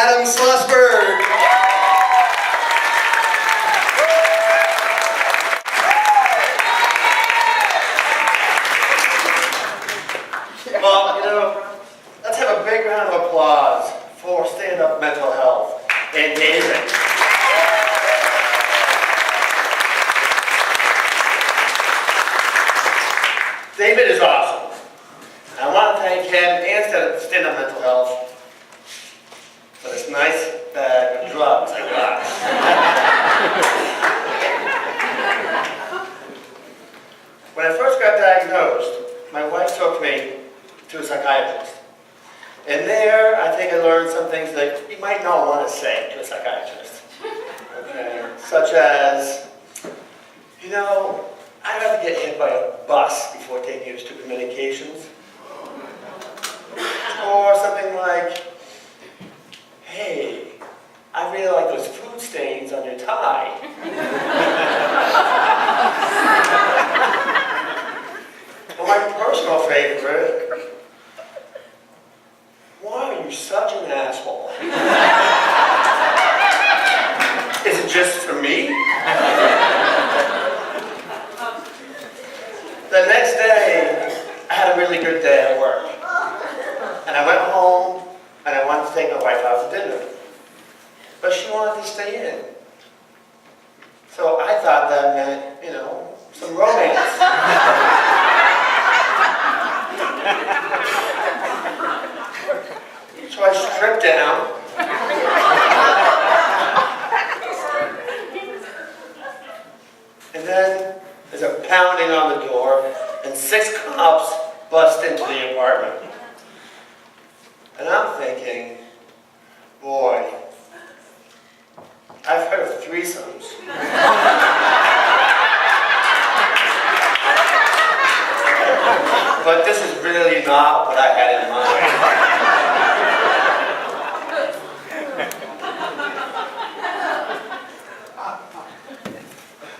Slosberg. Well, let's have a big round of applause for stand-up mental health and David. David is awesome. I want to thank him and stand-up mental health for this nice bag of drugs I got. When I first got diagnosed, my wife took me to a psychiatrist. And there, I think I learned some things that you might not want to say to a psychiatrist. Okay? Such as, I'd rather get hit by a bus before taking your stupid medications. Or something like, hey, I really like those food stains on your tie. Or my personal favorite, why are you such an asshole? Is it just for me? The next day, I had a really good day at work. And I went home, and I wanted to take my wife out to dinner. But she wanted to stay in. So I thought that meant, some romance. So I stripped down. And then there's a pounding on the door, and 6 cops bust into the apartment. And I'm thinking, boy, I've heard of threesomes. But this is really not what I had in mind.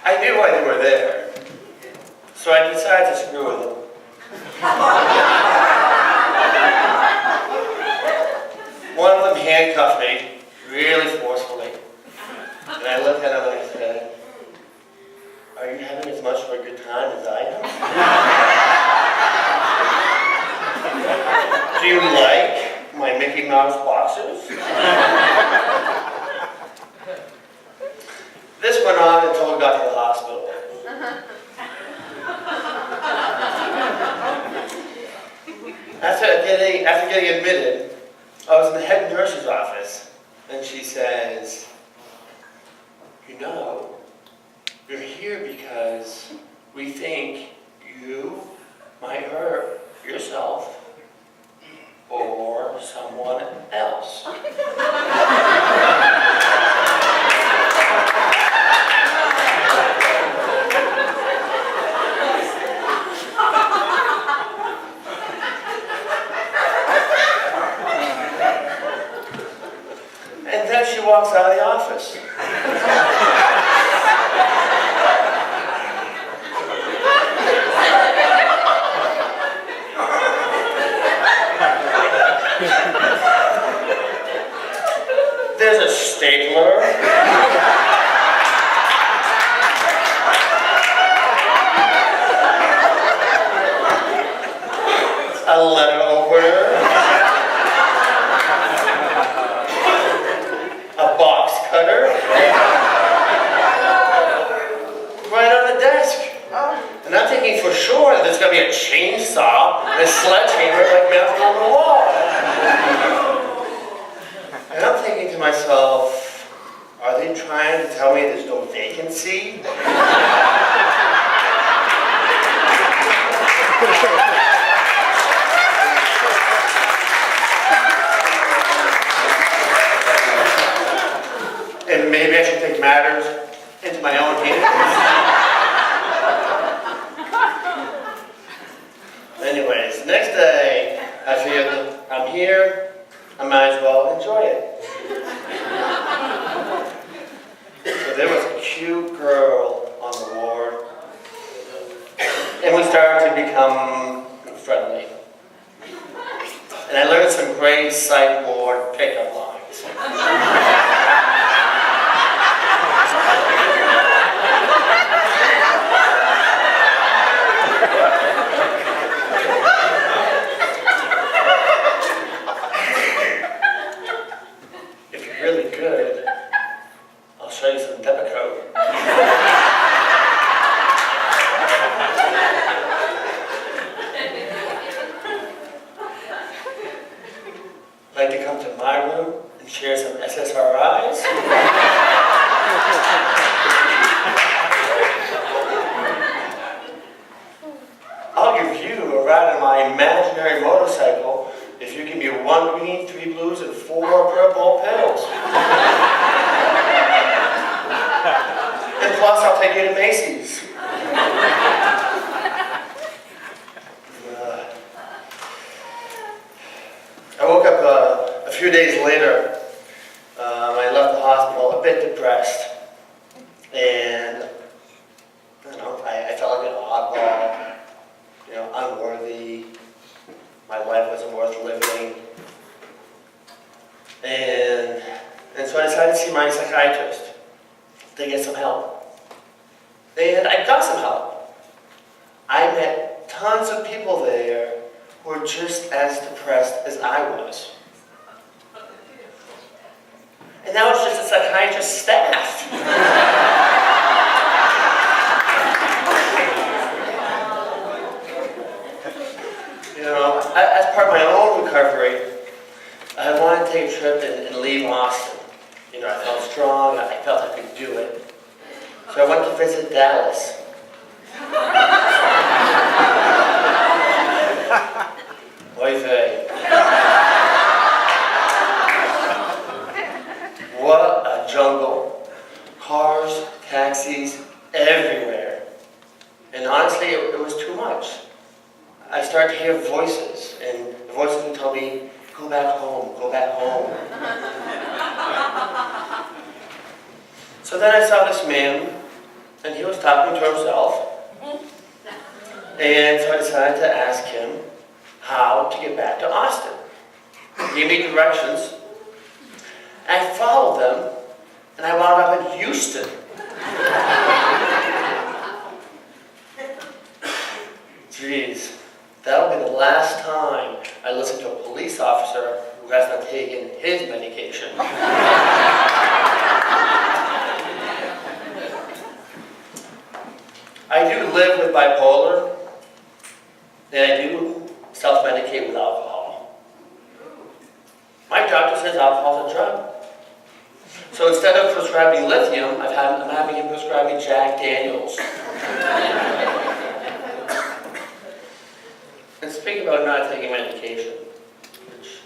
I knew why they were there, so I decided to screw with them. One of them handcuffed me really forcefully, and I looked at him and I said, "Are you having as much of a good time as I am? Do you like my Mickey Mouse boxers?" This went on until we got to the hospital. After getting admitted, I was in the head nurse's office, and she says, "You're here because we think you might hurt yourself or someone else." And then she walks out of the office. There's a stapler. A letter opener. A box cutter. Right on the desk. And I'm thinking for sure that there's going to be a chainsaw and a sledgehammer mounted on the wall. And I'm thinking to myself, are they trying to tell me there's no vacancy? And maybe I should take matters into my own hands. Anyways, next day, I figured I'm here, I might as well enjoy it. So there was a cute girl on the ward, and we started to become friendly. And I learned some great psych ward pickup lines. eyes. If you're really good, I'll show you some Depakote. Like to come to my room and share some SSRIs? I'll give you a ride on my imaginary motorcycle if you give me 1 green, 3 blues, and 4 purple pills. And plus, I'll take you to Macy's. I woke up a few days later. I left the hospital a bit depressed. And, I felt like an oddball, unworthy. My life wasn't worth living. And so I decided to see my psychiatrist to get some help. And I got some help. I met tons of people there who were just as depressed as I was. And that was just a psychiatrist's staff. As part of my own recovery, I wanted to take a trip and leave Austin. I felt strong, I felt I could do it. So I went to visit Dallas. Oy vey. What a jungle. Cars, taxis, everywhere. And honestly, it was too much. I started to hear voices, and the voices would tell me, go back home, go back home. So then I saw this man, and he was talking to himself. And so I decided to ask him how to get back to Austin. He gave me directions. I followed them, and I wound up in Houston. Jeez. That'll be the last time I listen to a police officer who has not taken his medication. I do live with bipolar, and I do self-medicate with alcohol. My doctor says alcohol is a drug. So instead of prescribing lithium, I'm having him prescribe me Jack Daniels. And speaking about not taking medication, which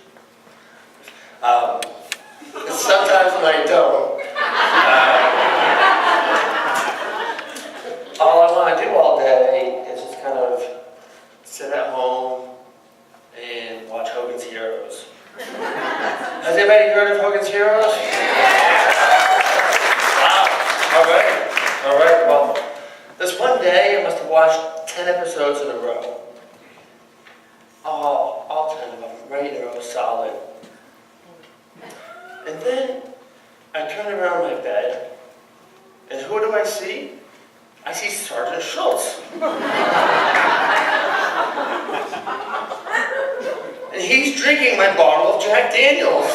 sometimes when I don't, all I want to do all day is just kind of sit at home and watch Hogan's Heroes. Has anybody heard of Hogan's Heroes? Wow. All right. Well, this one day I must have watched 10 episodes in a row. All 10 of them, right in a row, solid. And then I turn around my bed, and who do I see? I see Sergeant Schultz. And he's drinking my bottle of Jack Daniels.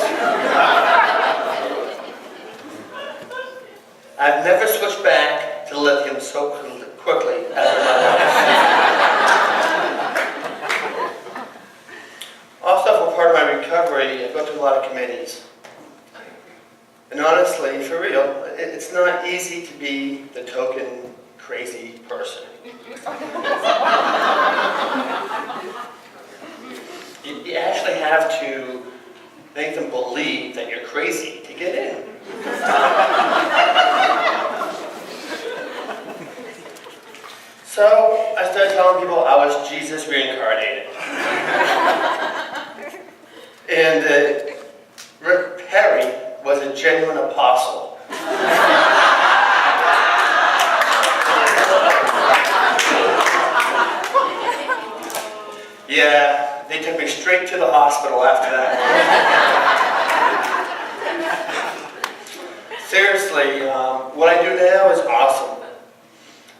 I've never switched back to lithium so quickly as in my life. Also, for part of my recovery, I go to a lot of committees. And honestly, for real, it's not easy to be the token crazy person. You actually have to make them believe that you're crazy to get in. So I started telling people I was Jesus reincarnated. And Rick Perry was a genuine apostle. Yeah, they took me straight to the hospital after that. Seriously, what I do now is awesome.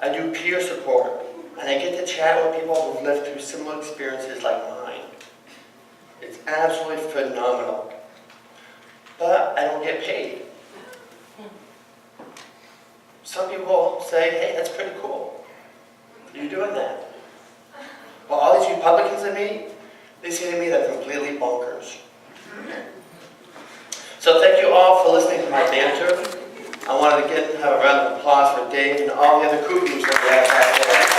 I do peer support, and I get to chat with people who've lived through similar experiences like mine. It's absolutely phenomenal. But I don't get paid. Some people say, hey, that's pretty cool. You're doing that. Well, all these Republicans I meet, they say to me they're completely bonkers. So thank you all for listening to my banter. I wanted to have a round of applause for Dave and all the other kookies that we have back there.